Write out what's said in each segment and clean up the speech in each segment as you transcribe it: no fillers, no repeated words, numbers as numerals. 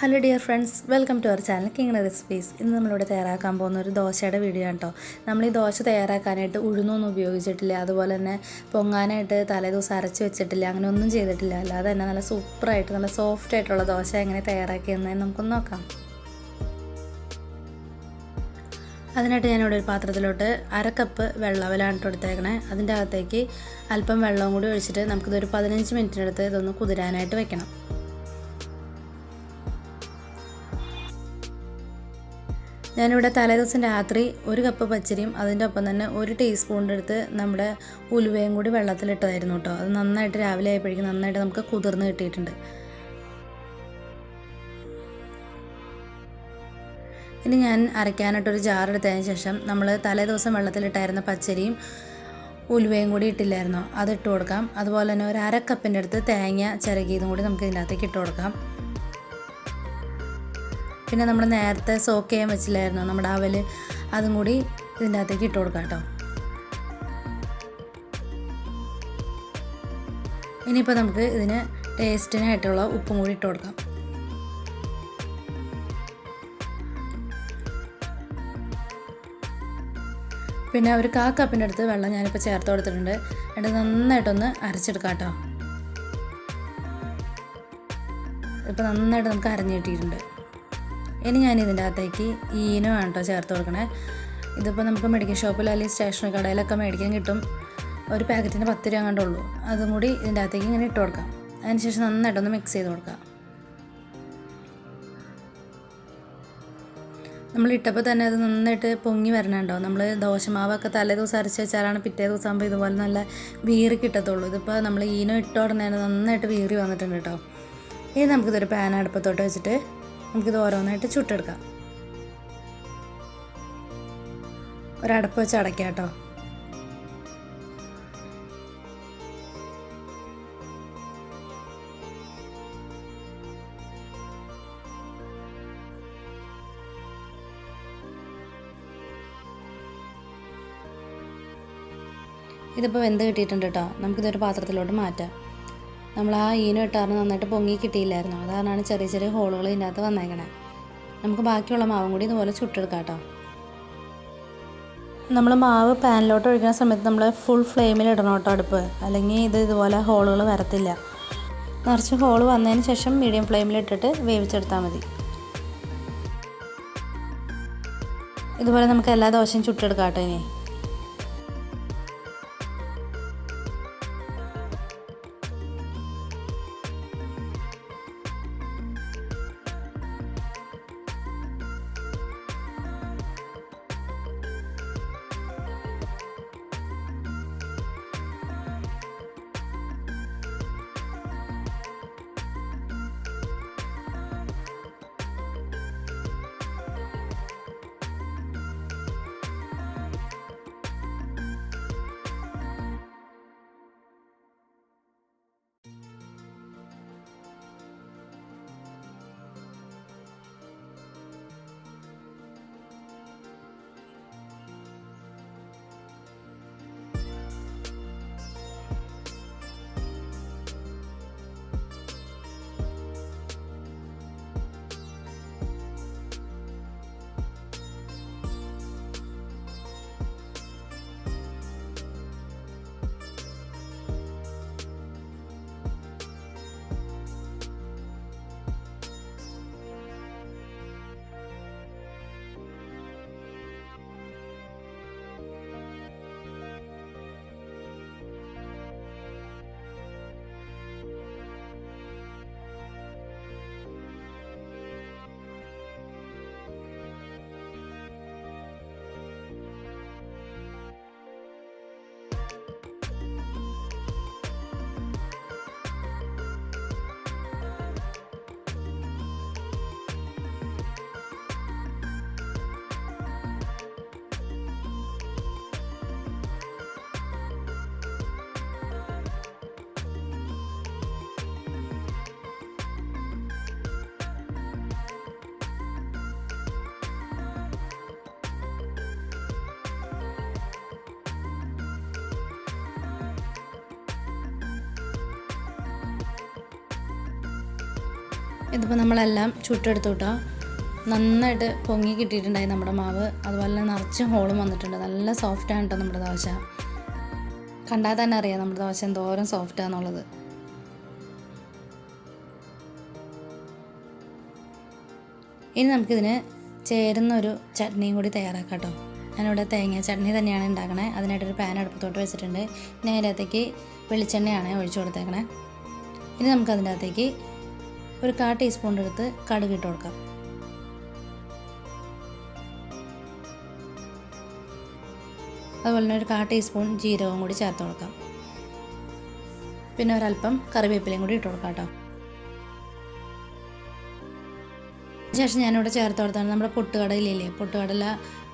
Hello dear friends, welcome to our channel king recipes. ഇന്ന് നമ്മളിവിടെ തയ്യാറാക്കാൻ പോകുന്ന ഒരു ദോശയുടെ വീഡിയോ ആണ് കേട്ടോ. നമ്മൾ ഈ ദോശ തയ്യാറാക്കാനായിട്ട് ഉഴുന്നൊന്നും ഉപയോഗിച്ചിട്ടില്ല, അതുപോലെ തന്നെ പൊങ്ങാനായിട്ട് തലേദിവസം അരച്ച് വെച്ചിട്ടില്ല, അങ്ങനെ ഒന്നും ചെയ്തിട്ടില്ല. അല്ലാതെ തന്നെ നല്ല സൂപ്പറായിട്ട് നല്ല സോഫ്റ്റ് ആയിട്ടുള്ള ദോശ എങ്ങനെ തയ്യാറാക്കിയെന്ന് നമുക്കൊന്ന് നോക്കാം. അതിനായിട്ട് ഞാനിവിടെ ഒരു പാത്രത്തിലോട്ട് 1/2 കപ്പ് വെള്ളവലാണ് എടുത്തേക്കണേ. അതിൻ്റെ അകത്തേക്ക് അല്പം വെള്ളവും കൂടി ഒഴിച്ചിട്ട് നമുക്കിതൊരു 15 മിനിറ്റിനടുത്ത് ഇതൊന്ന് കുതിരാനായിട്ട് വെക്കണം. ഞാനിവിടെ തലേദിവസം രാത്രി 1 കപ്പ് പച്ചരിയും അതിൻ്റെ ഒപ്പം തന്നെ 1 ടീസ്പൂണിൻ്റെ അടുത്ത് നമ്മുടെ ഉലുവയും കൂടി വെള്ളത്തിലിട്ടതായിരുന്നു കേട്ടോ. അത് നന്നായിട്ട് രാവിലെ ആയപ്പോഴേക്കും നന്നായിട്ട് നമുക്ക് കുതിർന്ന് കിട്ടിയിട്ടുണ്ട്. ഇനി ഞാൻ അരയ്ക്കാനായിട്ടൊരു ജാർ എടുത്തതിന് ശേഷം നമ്മൾ തലേദിവസം വെള്ളത്തിലിട്ടായിരുന്ന പച്ചരിയും ഉലുവയും കൂടി ഇട്ടില്ലായിരുന്നോ, അതിട്ട് കൊടുക്കാം. അതുപോലെ തന്നെ ഒരു 1/2 കപ്പിൻ്റെ അടുത്ത് തേങ്ങ ചിരകിയതും കൂടി നമുക്ക് ഇതിനകത്തേക്ക് ഇട്ട് കൊടുക്കാം. പിന്നെ നമ്മൾ നേരത്തെ സോക്ക് ചെയ്യാൻ വെച്ചില്ലായിരുന്നു നമ്മുടെ അവൽ, അതും കൂടി ഇതിൻ്റെ അകത്തേക്ക് ഇട്ട് കൊടുക്കാം കേട്ടോ. ഇനിയിപ്പോൾ നമുക്ക് ഇതിന് ടേസ്റ്റിനായിട്ടുള്ള ഉപ്പും കൂടി ഇട്ട് കൊടുക്കാം. പിന്നെ ഒരു 1/4 കപ്പിൻ്റെ അടുത്ത് വെള്ളം ഞാനിപ്പോൾ ചേർത്ത് കൊടുത്തിട്ടുണ്ട്. എന്നിട്ട് നന്നായിട്ടൊന്ന് അരച്ചെടുക്കാം കേട്ടോ. ഇപ്പോൾ നന്നായിട്ട് നമുക്ക് അരഞ്ഞ് കിട്ടിയിട്ടുണ്ട്. ഇനി ഞാൻ ഇതിൻ്റെ അകത്തേക്ക് ഈനോ ആണ് കേട്ടോ ചേർത്ത് കൊടുക്കണേ. ഇതിപ്പോൾ നമുക്ക് മെഡിക്കൽ ഷോപ്പിൽ അല്ലെങ്കിൽ സ്റ്റേഷനറി കടയിലൊക്കെ മേടിക്കാൻ കിട്ടും. ഒരു പാക്കറ്റിന് 10 രൂപ കണ്ടുള്ളൂ. അതും കൂടി ഇതിൻ്റെ അകത്തേക്ക് ഇങ്ങനെ ഇട്ട് കൊടുക്കാം. അതിനുശേഷം നന്നായിട്ടൊന്ന് മിക്സ് ചെയ്ത് കൊടുക്കാം. നമ്മൾ ഇട്ടപ്പോൾ തന്നെ അത് നന്നായിട്ട് പൊങ്ങി വരണുണ്ടോ. നമ്മൾ ദോശമാവൊക്കെ തലേദിവസം അരച്ച് വെച്ചാലാണ് പിറ്റേ ദിവസം ആകുമ്പോൾ ഇതുപോലെ നല്ല വീറി കിട്ടത്തുള്ളൂ. ഇതിപ്പോൾ നമ്മൾ ഈനോ ഇട്ട് ഉടനെ നന്നായിട്ട് വീറി വന്നിട്ടുണ്ട് കേട്ടോ. ഇനി നമുക്കിതൊരു പാൻ അടുപ്പത്തോട്ട് വെച്ചിട്ട് നമുക്കിത് ഓരോന്നായിട്ട് ചുട്ടെടുക്കാം. ഒരടപ്പ് വെച്ച് അടയ്ക്കാം കേട്ടോ. ഇതിപ്പോൾ വെന്ത് കിട്ടിയിട്ടുണ്ട് കേട്ടോ. നമുക്കിതൊരു പാത്രത്തിലോട്ട് മാറ്റാം. നമ്മൾ ആ ഈനോ ഇട്ടാറിന് നന്നായിട്ട് പൊങ്ങി കിട്ടിയില്ലായിരുന്നു, അതാണ് ചെറിയ ചെറിയ ഹോളുകൾ ഇതിൻ്റെ അകത്ത് വന്നേക്കണേ. നമുക്ക് ബാക്കിയുള്ള മാവും കൂടി ഇതുപോലെ ചുട്ടെടുക്കാം കേട്ടോ. നമ്മൾ മാവ് പാനിലോട്ട് ഒഴിക്കുന്ന സമയത്ത് നമ്മൾ ഫുൾ ഫ്ലെയിമിൽ ഇടണം കേട്ടോ അടുപ്പ്, അല്ലെങ്കിൽ ഇതുപോലെ ഹോളുകൾ വരത്തില്ല. നിറച്ച് ഹോൾ വന്നതിന് ശേഷം മീഡിയം ഫ്ലെയിമിലിട്ടിട്ട് വേവിച്ചെടുത്താൽ മതി. ഇതുപോലെ നമുക്ക് എല്ലാ ദോശയും ചുട്ടെടുക്കാം കേട്ടോ. ഇനി ഇതിപ്പോൾ നമ്മളെല്ലാം ചുട്ടെടുത്തു കേട്ടോ. നന്നായിട്ട് പൊങ്ങി കിട്ടിയിട്ടുണ്ടായി നമ്മുടെ മാവ്. അതുപോലെ തന്നെ നിറച്ച് ഹോളും വന്നിട്ടുണ്ട്. നല്ല സോഫ്റ്റാണ് കേട്ടോ നമ്മുടെ ദോശ. കണ്ടാൽ തന്നെ അറിയാം നമ്മുടെ ദോശ എന്തോരം സോഫ്റ്റാണെന്നുള്ളത്. ഇനി നമുക്കിതിന് ചേരുന്നൊരു ചട്നിയും കൂടി തയ്യാറാക്കാം കേട്ടോ. ഞാനിവിടെ തേങ്ങ ചട്നി തന്നെയാണ് ഉണ്ടാക്കണേ. അതിനായിട്ടൊരു പാൻ അടുപ്പത്തോട്ട് വെച്ചിട്ടുണ്ട്. ഇനി അതിൻ്റെ അകത്തേക്ക് വെളിച്ചെണ്ണയാണ് ഒഴിച്ചു കൊടുത്തേക്കണേ. ഇനി നമുക്കതിൻ്റെ അകത്തേക്ക് ഒരു 1/4 ടീസ്പൂൺ എടുത്ത് കടുക് ഇട്ട് കൊടുക്കാം. അതുപോലെ തന്നെ ഒരു 1/4 ടീസ്പൂൺ ജീരകവും കൂടി ചേർത്ത് കൊടുക്കാം. പിന്നെ ഒരല്പം കറിവേപ്പിലയും കൂടി ഇട്ട് കൊടുക്കാം കേട്ടോ. ശേഷം ഞാനിവിടെ ചേർത്ത് കൊടുത്താണ് നമ്മുടെ പൊട്ടുകടലയില്ലേ, പൊട്ടുകടല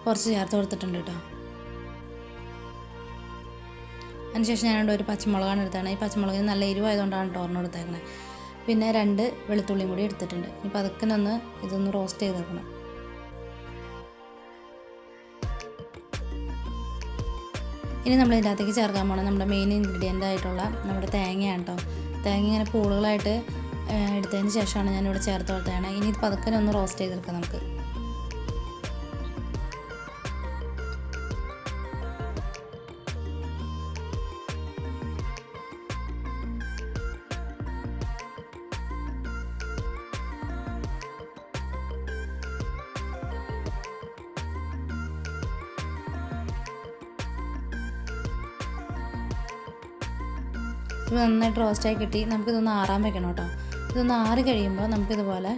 കുറച്ച് ചേർത്ത് കൊടുത്തിട്ടുണ്ട് കേട്ടോ. അതിനുശേഷം ഞാനിവിടെ ഒരു പച്ചമുളകാണ് എടുത്താണ്. ഈ പച്ചമുളകിന് നല്ല എരിവായതുകൊണ്ടാണ് ടോർന്ന് എടുത്തേക്കണേ. പിന്നെ 2 വെളുത്തുള്ളിയും കൂടി എടുത്തിട്ടുണ്ട്. ഇനി പതുക്കെ ഇതൊന്ന് റോസ്റ്റ് ചെയ്തെടുക്കണം. ഇനി നമ്മൾ ഇതിൻ്റെ അകത്തേക്ക് ചേർക്കാൻ പോകണം നമ്മുടെ മെയിൻ ഇൻഗ്രീഡിയൻ്റ് ആയിട്ടുള്ള നമ്മുടെ തേങ്ങയാണ് കേട്ടോ. തേങ്ങ ഇങ്ങനെ പൂളുകളായിട്ട് എടുത്തതിന് ശേഷമാണ് ഞാനിവിടെ ചേർത്ത് കൊടുത്തതാണ്. ഇനി ഇത് പതുക്കെ ഒന്ന് റോസ്റ്റ് ചെയ്തെടുക്കാം നമുക്ക്. ഇത് നന്നായിട്ട് റോസ്റ്റായി കിട്ടി. നമുക്കിതൊന്ന് ആറാൻ വെക്കണം കേട്ടോ. ഇതൊന്ന് ആറി കഴിയുമ്പോൾ നമുക്കിതുപോലെ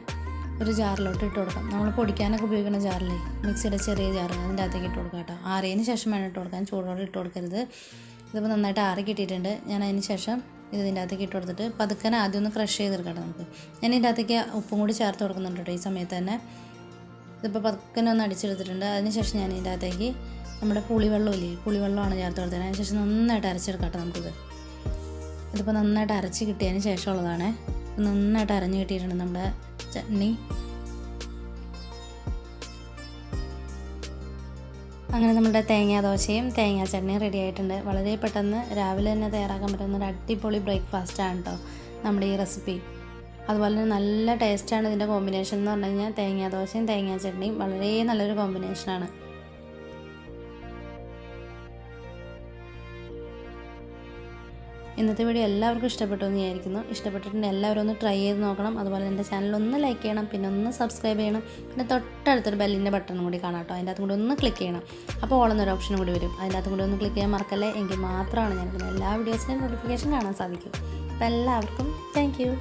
ഒരു ജാറിലോട്ട് ഇട്ട് കൊടുക്കാം. നമ്മൾ പൊടിക്കാനൊക്കെ ഉപയോഗിക്കുന്ന ജാറില്ലേ, മിക്സിയുടെ ചെറിയ ജാറ്, അതിൻ്റെ അകത്തേക്ക് ഇട്ട് കൊടുക്കാം കേട്ടോ. ആറിയതിന് ശേഷം വേണം ഇട്ട് കൊടുക്കാൻ, ചൂടോടെ ഇട്ട് കൊടുക്കരുത്. ഇതിപ്പോൾ നന്നായിട്ട് ആറി കിട്ടിയിട്ടുണ്ട്. ഞാൻ അതിന് ശേഷം ഇതിൻ്റെ അകത്തേക്ക് ഇട്ട് കൊടുത്തിട്ട് പതുക്കനെ ആദ്യം ഒന്ന് ക്രഷ് ചെയ്തെടുക്കട്ടെ നമുക്ക്. ഞാൻ ഇതിൻ്റെ അകത്തേക്ക് ഉപ്പും കൂടി ചേർത്ത് കൊടുക്കുന്നുണ്ട് കേട്ടോ ഈ സമയത്ത് തന്നെ. ഇതിപ്പോൾ പതുക്കനെ ഒന്ന് അടിച്ചെടുത്തിട്ടുണ്ട്. അതിന് ശേഷം ഞാൻ ഇതിൻ്റെ അകത്തേക്ക് നമ്മുടെ പുളിവെള്ളമില്ലേ, പുളിവെള്ളമാണ് ചേർത്ത് കൊടുത്തത്. അതിന് ശേഷം നന്നായിട്ട് അരച്ചെടുക്കട്ടെ നമുക്കിത്. ഇതിപ്പോൾ നന്നായിട്ട് അരച്ച് കിട്ടിയതിന് ശേഷമുള്ളതാണ്. നന്നായിട്ട് അരഞ്ഞ് കിട്ടിയിട്ടുണ്ട് നമ്മുടെ ചട്നി. അങ്ങനെ നമ്മുടെ തേങ്ങാ ദോശയും തേങ്ങാ ചട്നിയും റെഡി ആയിട്ടുണ്ട്. വളരെ പെട്ടെന്ന് രാവിലെ തന്നെ തയ്യാറാക്കാൻ പറ്റുന്ന ഒരു അടിപൊളി ബ്രേക്ക്ഫാസ്റ്റാണ് കേട്ടോ നമ്മുടെ ഈ റെസിപ്പി. അതുപോലെ തന്നെ നല്ല ടേസ്റ്റാണ് ഇതിൻ്റെ കോമ്പിനേഷൻ എന്ന് പറഞ്ഞു കഴിഞ്ഞാൽ. തേങ്ങാ ദോശയും തേങ്ങാ ചട്നിയും വളരെ നല്ലൊരു കോമ്പിനേഷനാണ്. ഇന്നത്തെ വീഡിയോ എല്ലാവർക്കും ഇഷ്ടപ്പെട്ടു എന്ന് വിചാരിക്കുന്നു. ഇഷ്ടപ്പെട്ടിട്ടുണ്ടെങ്കിൽ എല്ലാവരും ഒന്ന് ട്രൈ ചെയ്ത് നോക്കണം. അതുപോലെ എൻ്റെ ചാനൽ ഒന്ന് ലൈക്ക് ചെയ്യണം, പിന്നെ ഒന്ന് സബ്സ്ക്രൈബ് ചെയ്യണം. പിന്നെ തൊട്ടടുത്തൊരു ബെല്ലിൻ്റെ ബട്ടണും കൂടി കാണാം കേട്ടോ. അതിൻ്റെ അകത്തും കൂടി ഒന്ന് ക്ലിക്ക് ചെയ്യണം. അപ്പോൾ ഓളെന്നൊരു ഓപ്ഷനും കൂടി വരും. അതിൻ്റെ അകത്തും കൂടി ഒന്ന് ക്ലിക്ക് ചെയ്യാൻ മറക്കല്ലേ. എങ്കിൽ മാത്രമാണ് ഞാൻ എല്ലാ വീഡിയോസിൻ്റെയും നോട്ടിഫിക്കേഷൻ കാണാൻ സാധിക്കും. അപ്പോൾ എല്ലാവർക്കും താങ്ക് യു.